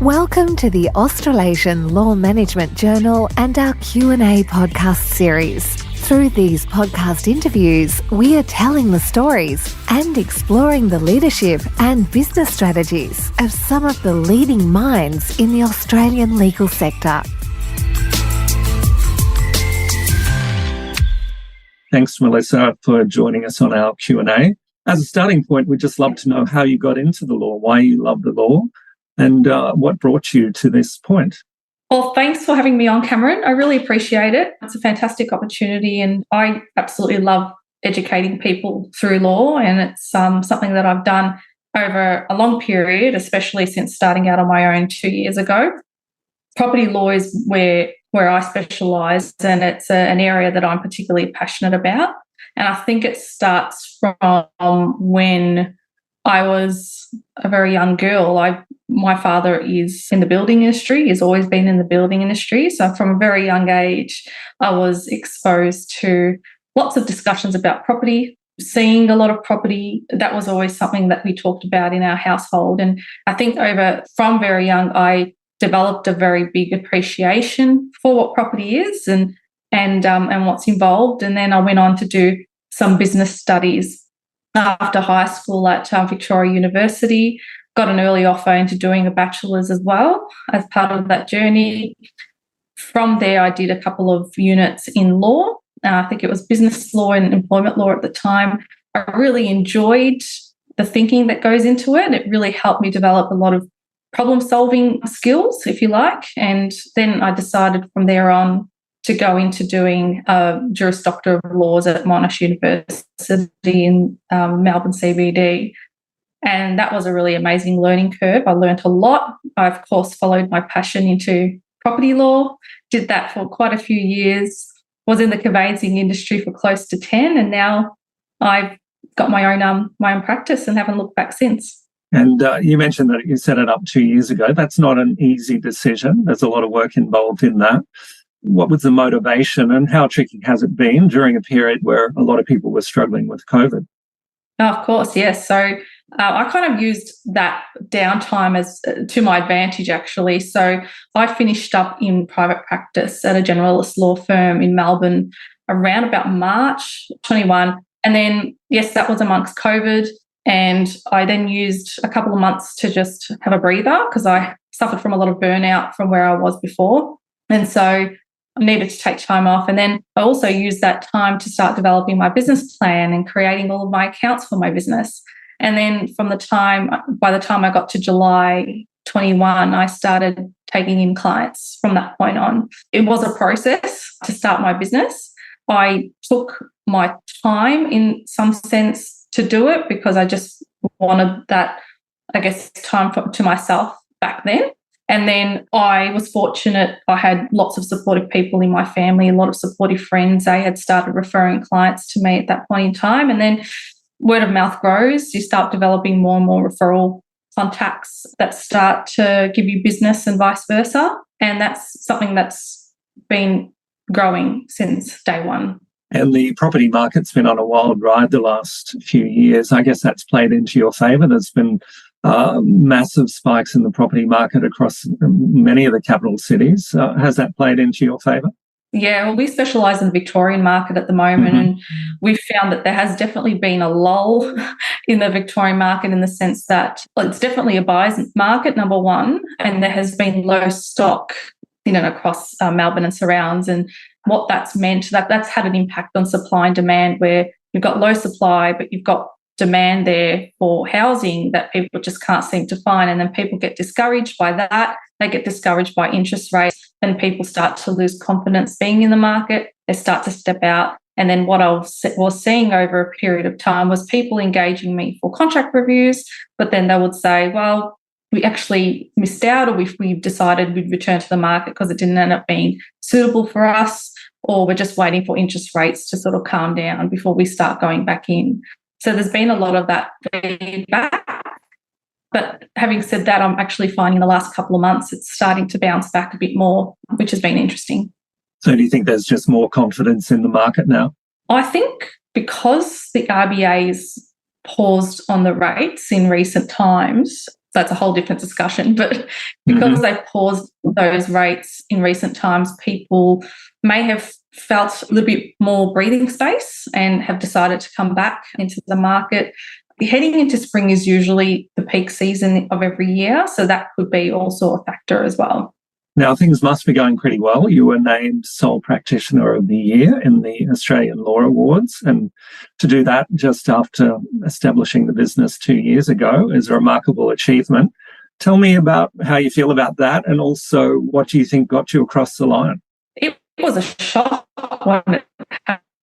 Welcome to the Australasian Law Management Journal and our Q&A podcast series. Through these podcast interviews, we are telling the stories and exploring the leadership and business strategies of some of the leading minds in the Australian legal sector. Thanks, Melissa, for joining us on our Q&A. As a starting point, we'd just love to know how you got into the law, why you love the law, and what brought you to this point. Well, thanks for having me on, Cameron. I really appreciate it. It's a fantastic opportunity, and I absolutely love educating people through law, and it's something that I've done over a long period, especially since starting out on my own 2 years ago. Property law is where I specialise, and it's an area that I'm particularly passionate about. And I think it starts from when I was a very young girl. My father is in the building industry, has always been in the building industry. So from a very young age, I was exposed to lots of discussions about property, seeing a lot of property. That was always something that we talked about in our household. And I think from very young, I developed a very big appreciation for what property is and what's involved. And then I went on to do some business studies after high school at Victoria University, got an early offer into doing a bachelor's as well as part of that journey. From there, I did a couple of units in law. I think it was business law and employment law at the time. I really enjoyed the thinking that goes into it. It really helped me develop a lot of problem-solving skills, if you like. And then I decided from there on to go into doing a Juris Doctor of Laws at Monash University in Melbourne CBD. And that was a really amazing learning curve. I learned a lot. I, of course, followed my passion into property law, did that for quite a few years, was in the conveyancing industry for close to 10, and now I've got my own practice and haven't looked back since. And you mentioned that you set it up 2 years ago. That's not an easy decision. There's a lot of work involved in that. What was the motivation and how tricky has it been during a period where a lot of people were struggling with COVID? Oh, of course, yes. So I kind of used that downtime as to my advantage, actually. So I finished up in private practice at a generalist law firm in Melbourne around about March 21. And then, yes, that was amongst COVID. And I then used a couple of months to just have a breather because I suffered from a lot of burnout from where I was before. And so I needed to take time off. And then I also used that time to start developing my business plan and creating all of my accounts for my business. And then by the time I got to July 21, I started taking in clients from that point on. It was a process to start my business. I took my time in some sense to do it because I just wanted that, I guess, time to myself back then. And then I was fortunate. I had lots of supportive people in my family, a lot of supportive friends. They had started referring clients to me at that point in time. And then word of mouth grows. You start developing more and more referral contacts that start to give you business and vice versa. And that's something that's been growing since day one. And the property market's been on a wild ride the last few years. I guess that's played into your favour. There's been massive spikes in the property market across many of the capital cities. Has that played into your favour? Yeah, well, we specialise in the Victorian market at the moment, and we've found that there has definitely been a lull in the Victorian market in the sense that it's definitely a buyer's market, number one, and there has been low stock in and across Melbourne and surrounds. And what that's meant, that's had an impact on supply and demand, where you've got low supply, but you've got demand there for housing that people just can't seem to find. And then people get discouraged by that. They get discouraged by interest rates, and people start to lose confidence being in the market. They start to step out. And then what I was seeing over a period of time was people engaging me for contract reviews, but then they would say, well, we actually missed out, or we've decided we'd return to the market because it didn't end up being suitable for us, or we're just waiting for interest rates to sort of calm down before we start going back in. So there's been a lot of that feedback. But having said that, I'm actually finding the last couple of months it's starting to bounce back a bit more, which has been interesting. So do you think there's just more confidence in the market now? I think because the RBA's paused on the rates in recent times, that's a whole different discussion. But because they've paused those rates in recent times, people may have felt a little bit more breathing space and have decided to come back into the market. Heading into spring is usually the peak season of every year, so that could be also a factor as well. Now, things must be going pretty well. You were named Sole Practitioner of the Year in the Australian Law Awards, and to do that just after establishing the business 2 years ago is a remarkable achievement. Tell me about how you feel about that, and also what do you think got you across the line? It was a shock when it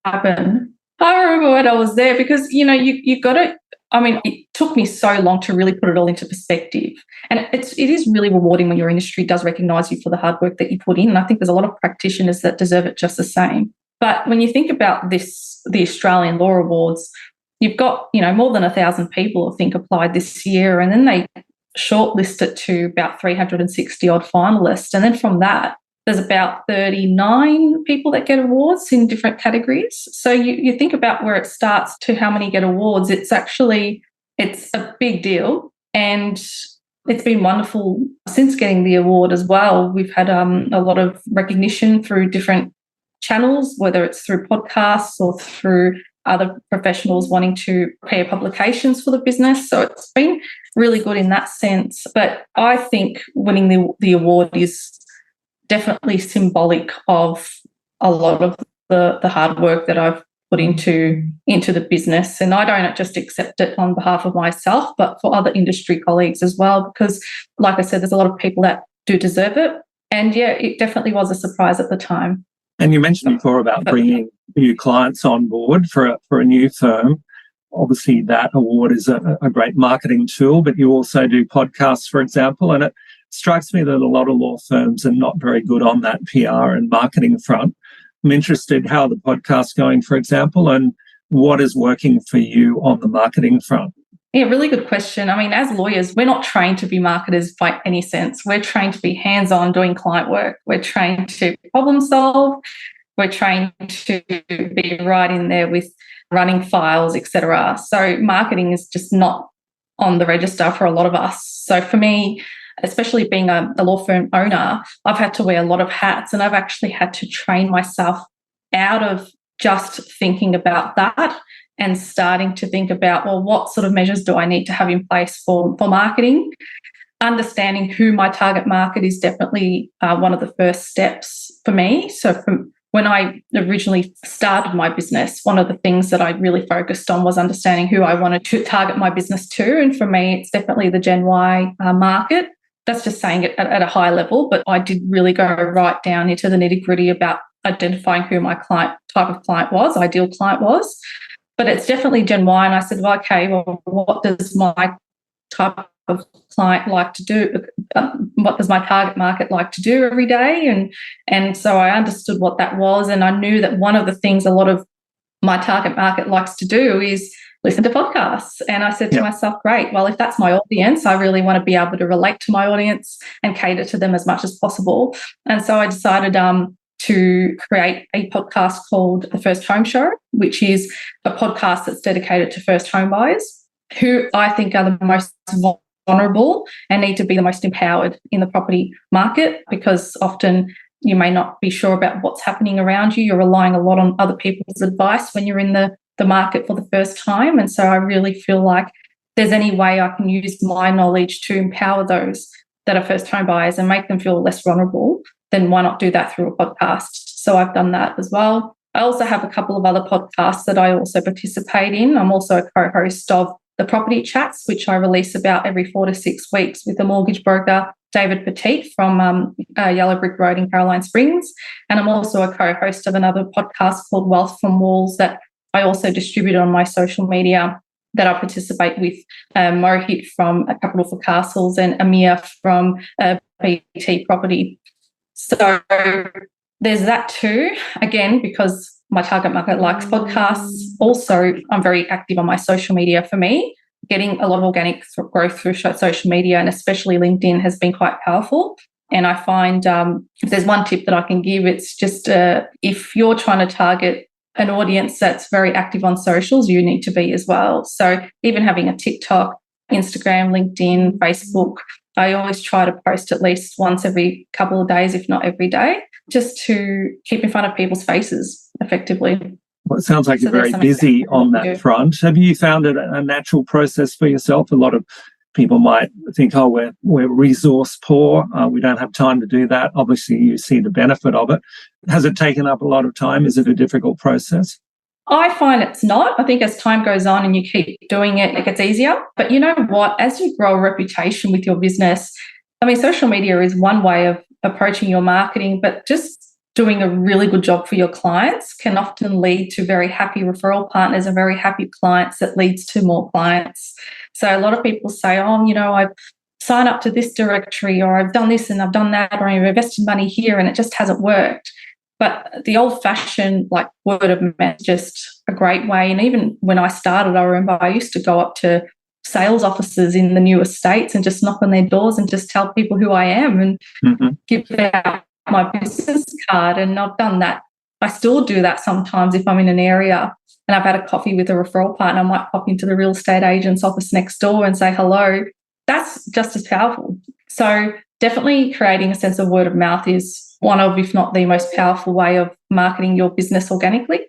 happened. I remember when I was there because, you got to, it took me so long to really put it all into perspective. And it is really rewarding when your industry does recognise you for the hard work that you put in. And I think there's a lot of practitioners that deserve it just the same. But when you think about the Australian Law Awards, you've got, more than 1,000 people, I think, applied this year. And then they shortlist it to about 360 odd finalists. And then from that, there's about 39 people that get awards in different categories. So you think about where it starts to how many get awards. It's a big deal. And it's been wonderful since getting the award as well. We've had a lot of recognition through different channels, whether it's through podcasts or through other professionals wanting to prepare publications for the business. So it's been really good in that sense. But I think winning the award is definitely symbolic of a lot of the hard work that I've put into the business. And I don't just accept it on behalf of myself, but for other industry colleagues as well, because like I said, there's a lot of people that do deserve it. And yeah, it definitely was a surprise at the time. And you mentioned before about bringing new clients on board for a new firm. Obviously, that award is a great marketing tool, but you also do podcasts, for example, and it strikes me that a lot of law firms are not very good on that PR and marketing front. I'm interested how the podcast's going, for example, and what is working for you on the marketing front. Yeah, really good question. As lawyers, we're not trained to be marketers by any sense. We're trained to be hands-on doing client work. We're trained to problem solve. We're trained to be right in there with running files, etc. So marketing is just not on the register for a lot of us. So for me, especially being a law firm owner, I've had to wear a lot of hats, and I've actually had to train myself out of just thinking about that and starting to think about, well, what sort of measures do I need to have in place for marketing? Understanding who my target market is definitely one of the first steps for me. So when I originally started my business, one of the things that I really focused on was understanding who I wanted to target my business to. And for me, it's definitely the Gen Y market. That's just saying it at a high level, but I did really go right down into the nitty-gritty about identifying who my type of client was, ideal client was. But it's definitely Gen Y. And I said, well, okay, well, what does my type of client like to do? What does my target market like to do every day? And so I understood what that was. And I knew that one of the things a lot of my target market likes to do is listen to podcasts. And I said to myself, great, well, if that's my audience, I really want to be able to relate to my audience and cater to them as much as possible. And so I decided to create a podcast called The First Home Show, which is a podcast that's dedicated to first home buyers who I think are the most vulnerable and need to be the most empowered in the property market, because often you may not be sure about what's happening around you. You're relying a lot on other people's advice when you're in the market for the first time. And so I really feel like there's any way I can use my knowledge to empower those that are first home buyers and make them feel less vulnerable, then why not do that through a podcast? So I've done that as well. I also have a couple of other podcasts that I also participate in. I'm also a co-host of the Property Chats, which I release about every 4 to 6 weeks with the mortgage broker David Petit from Yellow Brick Road in Caroline Springs. And I'm also a co-host of another podcast called Wealth from Walls that I also distribute on my social media, that I participate with Mohit from Capital for Castles and Amir from BT Property. So there's that too, again, because my target market likes podcasts. Also, I'm very active on my social media. For me, getting a lot of organic growth through social media, and especially LinkedIn, has been quite powerful. And I find if there's one tip that I can give, it's just if you're trying to target an audience that's very active on socials, you need to be as well. So even having a TikTok, Instagram, LinkedIn, Facebook. I always try to post at least once every couple of days, if not every day, just to keep in front of people's faces effectively. Well, it sounds like you're very busy on that front. Have you found it a natural process for yourself? A lot of people might think, oh, we're resource poor. We don't have time to do that. Obviously, you see the benefit of it. Has it taken up a lot of time? Is it a difficult process? I find it's not. I think as time goes on and you keep doing it, it gets easier. But you know what? As you grow a reputation with your business, I mean, social media is one way of approaching your marketing, but just doing a really good job for your clients can often lead to very happy referral partners and very happy clients that leads to more clients. So a lot of people say, oh, you know, I've signed up to this directory, or I've done this and I've done that, or I've invested money here and it just hasn't worked. But the old-fashioned like word of mouth is just a great way. And even when I started, I remember I used to go up to sales offices in the new estates and just knock on their doors and just tell people who I am and give out my business card. And I've done that. I still do that sometimes if I'm in an area and I've had a coffee with a referral partner. I might pop into the real estate agent's office next door and say hello. That's just as powerful. So definitely creating a sense of word of mouth is one of, if not the most powerful way of marketing your business organically.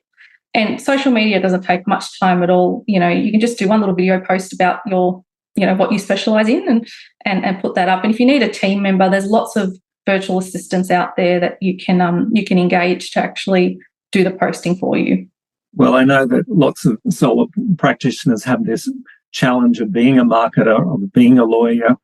And social media doesn't take much time at all. You know, you can just do one little video post about your, you know, what you specialize in and put that up. And if you need a team member, there's lots of virtual assistants out there that you can engage to actually do the posting for you. Well, I know that lots of solo practitioners have this challenge of being a marketer, of being a lawyer,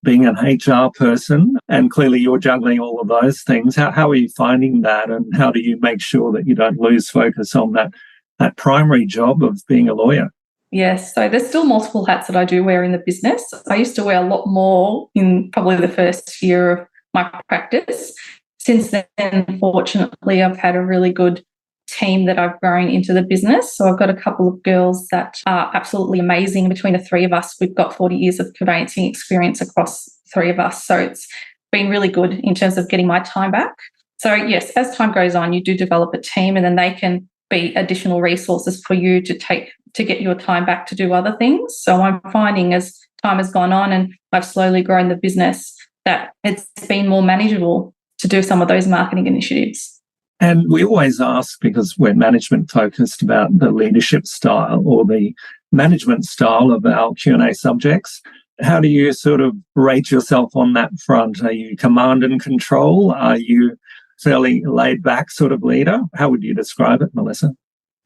being an HR person, and clearly you're juggling all of those things. How are you finding that, and how do you make sure that you don't lose focus on that primary job of being a lawyer? Yes, so there's still multiple hats that I do wear in the business. I used to wear a lot more in probably the first year of my practice. Since then, fortunately, I've had a really good team that I've grown into the business. So I've got a couple of girls that are absolutely amazing. Between the three of us, we've got 40 years of conveyancing experience across three of us. So it's been really good in terms of getting my time back. So yes, as time goes on, you do develop a team, and then they can be additional resources for you to get your time back to do other things. So I'm finding as time has gone on and I've slowly grown the business that it's been more manageable to do some of those marketing initiatives. And we always ask, because we're management focused, about the leadership style or the management style of our Q&A subjects. How do you sort of rate yourself on that front? Are you command and control? Are you fairly laid back sort of leader? How would you describe it, Melissa?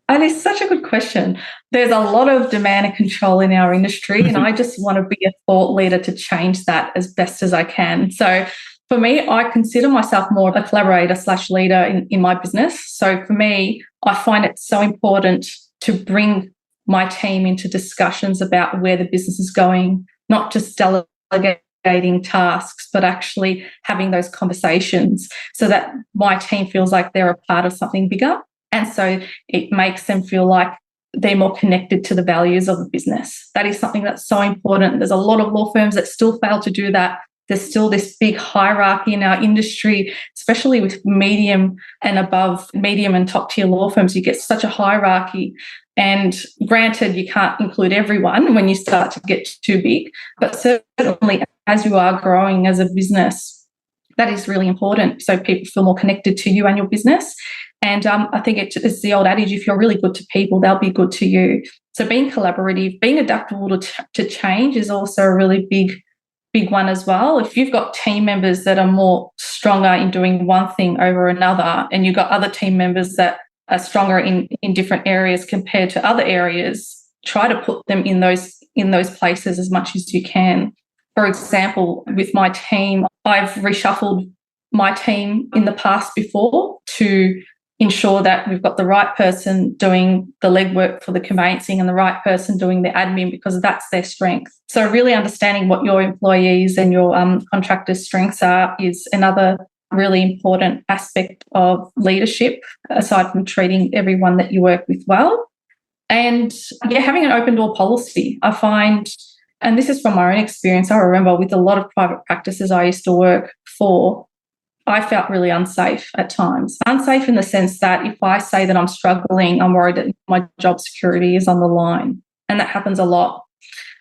And it's such a good question. There's a lot of demand and control in our industry, and I just want to be a thought leader to change that as best as I can. So for me, I consider myself more of a collaborator / leader in my business. So for me, I find it so important to bring my team into discussions about where the business is going, not just delegating tasks, but actually having those conversations so that my team feels like they're a part of something bigger. And so it makes them feel like they're more connected to the values of the business. That is something that's so important. There's a lot of law firms that still fail to do that. There's still this big hierarchy in our industry, especially with medium and above, medium and top tier law firms. You get such a hierarchy. And granted, you can't include everyone when you start to get too big. But certainly as you are growing as a business, that is really important. So people feel more connected to you and your business. And I think it's the old adage, if you're really good to people, they'll be good to you. So being collaborative, being adaptable to change is also a really big one as well. If you've got team members that are more stronger in doing one thing over another, and you've got other team members that are stronger in different areas compared to other areas, try to put them in those places as much as you can. For example, with my team, I've reshuffled my team in the past before to ensure that we've got the right person doing the legwork for the conveyancing and the right person doing the admin, because that's their strength. So really understanding what your employees and your contractors' strengths are is another really important aspect of leadership, aside from treating everyone that you work with well. And having an open door policy, I find, and this is from my own experience, I remember with a lot of private practices I used to work for, I felt really unsafe at times. Unsafe in the sense that if I say that I'm struggling, I'm worried that my job security is on the line. And that happens a lot.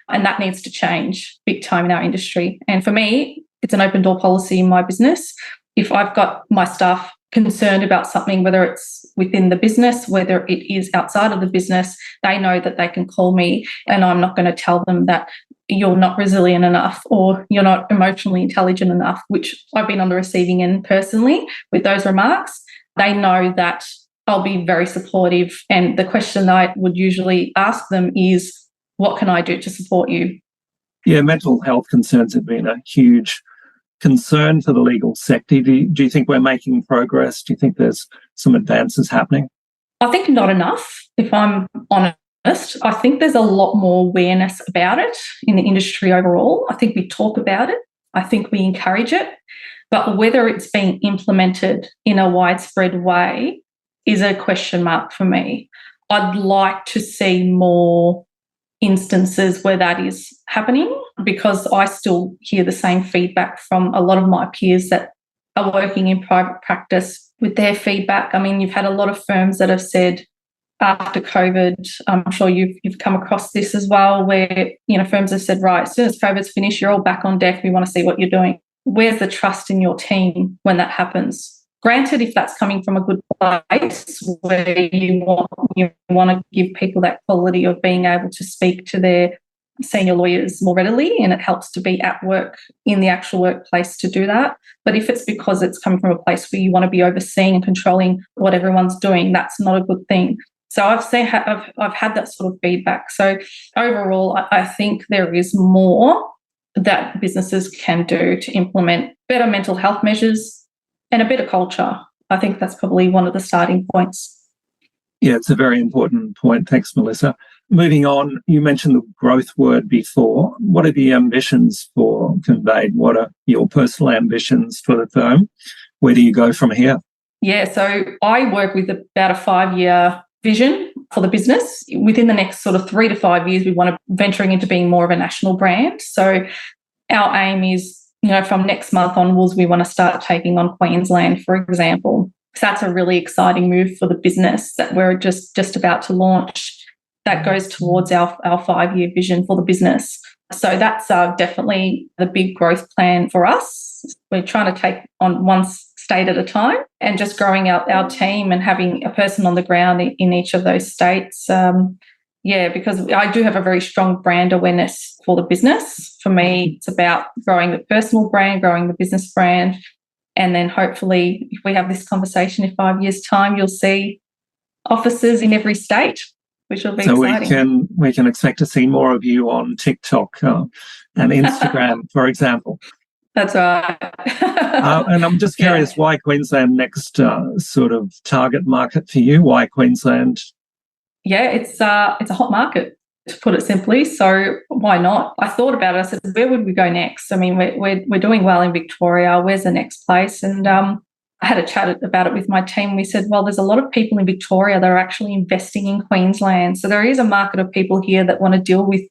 And that needs to change big time in our industry. And for me, it's an open door policy in my business. If I've got my staff concerned about something, whether it's within the business, whether it is outside of the business, they know that they can call me, and I'm not going to tell them that you're not resilient enough or you're not emotionally intelligent enough, which I've been on the receiving end personally with those remarks. They know that I'll be very supportive. And the question I would usually ask them is, what can I do to support you? Yeah, mental health concerns have been a huge concern for the legal sector. Do you think we're making progress? Do you think there's some advances happening? I think not enough, if I'm honest. I think there's a lot more awareness about it in the industry overall. I think we talk about it. I think we encourage it. But whether it's being implemented in a widespread way is a question mark for me. I'd like to see more instances where that is happening, because I still hear the same feedback from a lot of my peers that are working in private practice with their feedback. I mean, you've had a lot of firms that have said after COVID, I'm sure you've come across this as well, where, firms have said, right, as soon as COVID's finished, you're all back on deck. We want to see what you're doing. Where's the trust in your team when that happens? Granted, if that's coming from a good place where you want to give people that quality of being able to speak to their senior lawyers more readily, and it helps to be at work in the actual workplace to do that. But if it's because it's coming from a place where you want to be overseeing and controlling what everyone's doing, that's not a good thing. So I've had that sort of feedback. So overall, I think there is more that businesses can do to implement better mental health measures and a better culture. I think that's probably one of the starting points. Yeah, it's a very important point. Thanks, Melissa. Moving on, you mentioned the growth word before. What are the ambitions for Conveyed? What are your personal ambitions for the firm? Where do you go from here? Yeah, so I work with about a 5-year vision for the business. Within the next sort of 3 to 5 years, we want to venturing into being more of a national brand. So our aim is, from next month onwards, we want to start taking on Queensland, for example. So that's a really exciting move for the business that we're just about to launch. That goes towards our 5-year vision for the business. So that's definitely the big growth plan for us. We're trying to take on one state at a time and just growing out our team and having a person on the ground in each of those states. Because I do have a very strong brand awareness for the business. For me, it's about growing the personal brand, growing the business brand. And then hopefully, if we have this conversation in 5 years' time, you'll see offices in every state, which will be exciting. So we can expect to see more of you on TikTok and Instagram, for example. That's right. And I'm just curious, why Queensland next sort of target market for you? Why Queensland? Yeah, it's a hot market, to put it simply. So why not? I thought about it. I said, where would we go next? I mean, we're doing well in Victoria. Where's the next place? And I had a chat about it with my team. We said, well, there's a lot of people in Victoria that are actually investing in Queensland. So there is a market of people here that want to deal with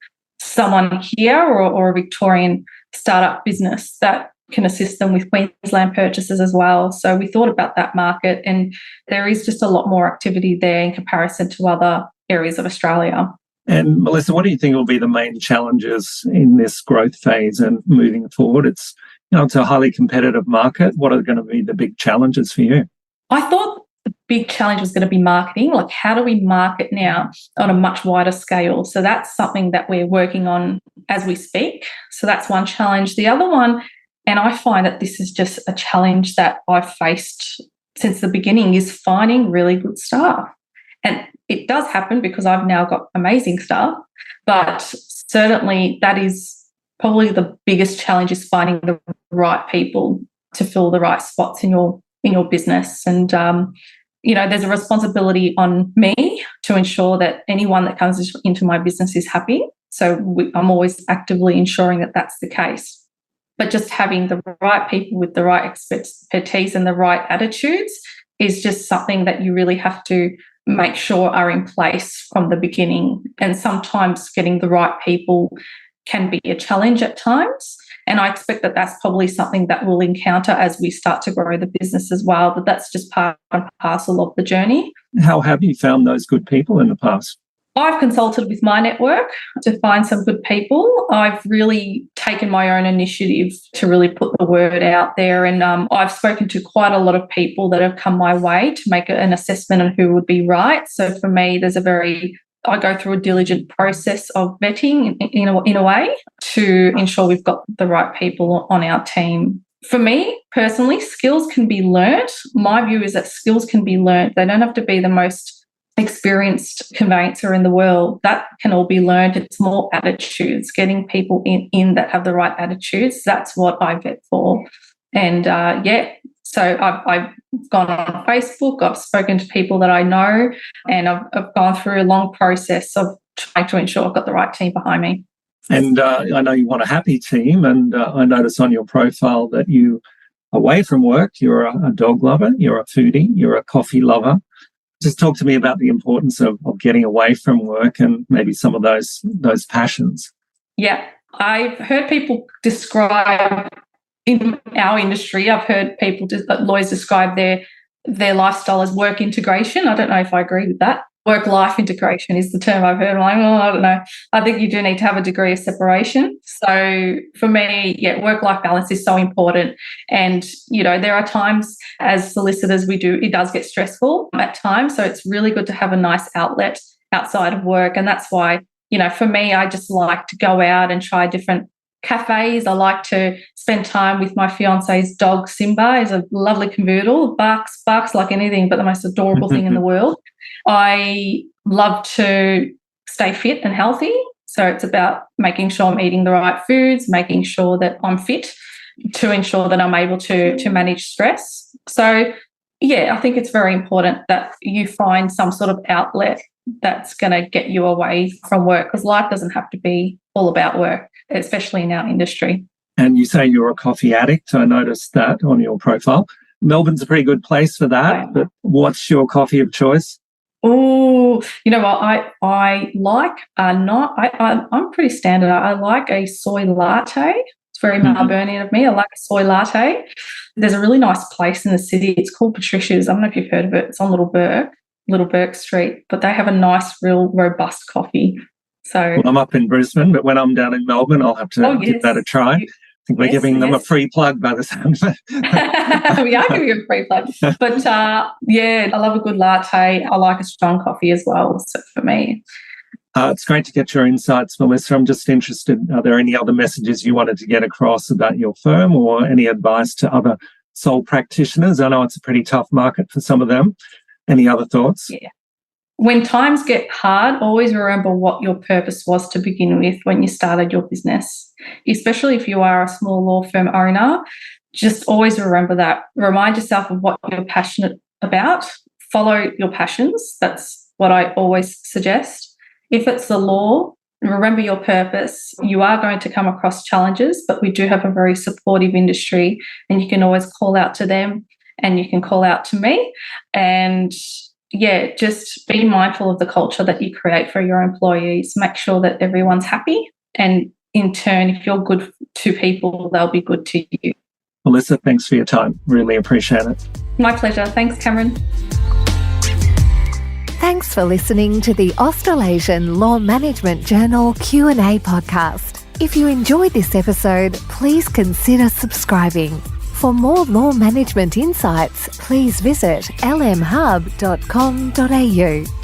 someone here or a Victorian startup business that can assist them with Queensland purchases as well. So we thought about that market, and there is just a lot more activity there in comparison to other areas of Australia. And Melissa, what do you think will be the main challenges in this growth phase and moving forward? It's a highly competitive market. What are going to be the big challenges for you? I thought the big challenge was going to be marketing. Like, how do we market now on a much wider scale? So that's something that we're working on as we speak. So that's one challenge. The other one, and I find that this is just a challenge that I've faced since the beginning, is finding really good staff. And it does happen because I've now got amazing staff, but certainly that is probably the biggest challenge, is finding the right people to fill the right spots in your business. And, there's a responsibility on me to ensure that anyone that comes into my business is happy. So I'm always actively ensuring that that's the case. But just having the right people with the right expertise and the right attitudes is just something that you really have to make sure are in place from the beginning. And sometimes getting the right people can be a challenge at times. And I expect that that's probably something that we'll encounter as we start to grow the business as well, but that's just part and parcel of the journey. How have you found those good people in the past? I've consulted with my network to find some good people. I've really taken my own initiative to really put the word out there. And I've spoken to quite a lot of people that have come my way to make an assessment on who would be right. So for me, I go through a diligent process of vetting in a way to ensure we've got the right people on our team. For me, personally, skills can be learnt. My view is that skills can be learnt. They don't have to be the most experienced conveyancer in the world. That can all be learned. It's more attitudes, getting people in that have the right attitudes. That's what I vet for. And so I've gone on Facebook, I've spoken to people that I know, and I've gone through a long process of trying to ensure I've got the right team behind me. And I know you want a happy team, and I notice on your profile that you, away from work, you're a dog lover, you're a foodie, you're a coffee lover. Just talk to me about the importance of getting away from work and maybe some of those passions. Yeah, I've heard people describe, in our industry, I've heard lawyers describe their lifestyle as work integration. I don't know if I agree with that. Work-life integration is the term I've heard. I'm like, I don't know. I think you do need to have a degree of separation. So for me, work-life balance is so important. And, there are times as solicitors it does get stressful at times. So it's really good to have a nice outlet outside of work. And that's why, for me, I just like to go out and try different cafes. I like to spend time with my fiance's dog, Simba. He's a lovely canoodle, barks like anything, but the most adorable thing in the world. I love to stay fit and healthy. So it's about making sure I'm eating the right foods, making sure that I'm fit to ensure that I'm able to manage stress. So, I think it's very important that you find some sort of outlet that's going to get you away from work, because life doesn't have to be all about work, especially in our industry. And you say you're a coffee addict. I noticed that on your profile. Melbourne's a pretty good place for that, but what's your coffee of choice? Oh, you know what? I like I'm pretty standard. I like a soy latte. It's very Melbourneian of me. I like a soy latte. There's a really nice place in the city. It's called Patricia's. I don't know if you've heard of it. It's on Little Burke Street, but they have a nice, real robust coffee. So I'm up in Brisbane, but when I'm down in Melbourne, I'll have to give that a try. I think we're giving them a free plug by the sound of it. We are giving you a free plug. But, I love a good latte. I like a strong coffee as well, so for me. It's great to get your insights, Melissa. I'm just interested, are there any other messages you wanted to get across about your firm, or any advice to other sole practitioners? I know it's a pretty tough market for some of them. Any other thoughts? Yeah. When times get hard, always remember what your purpose was to begin with when you started your business, especially if you are a small law firm owner. Just always remember that. Remind yourself of what you're passionate about. Follow your passions. That's what I always suggest. If it's the law, remember your purpose. You are going to come across challenges, but we do have a very supportive industry, and you can always call out to them, and you can call out to me. And just be mindful of the culture that you create for your employees. Make sure that everyone's happy. And in turn, if you're good to people, they'll be good to you. Melissa, thanks for your time. Really appreciate it. My pleasure. Thanks, Cameron. Thanks for listening to the Australasian Law Management Journal Q&A podcast. If you enjoyed this episode, please consider subscribing. For more law management insights, please visit lmhub.com.au.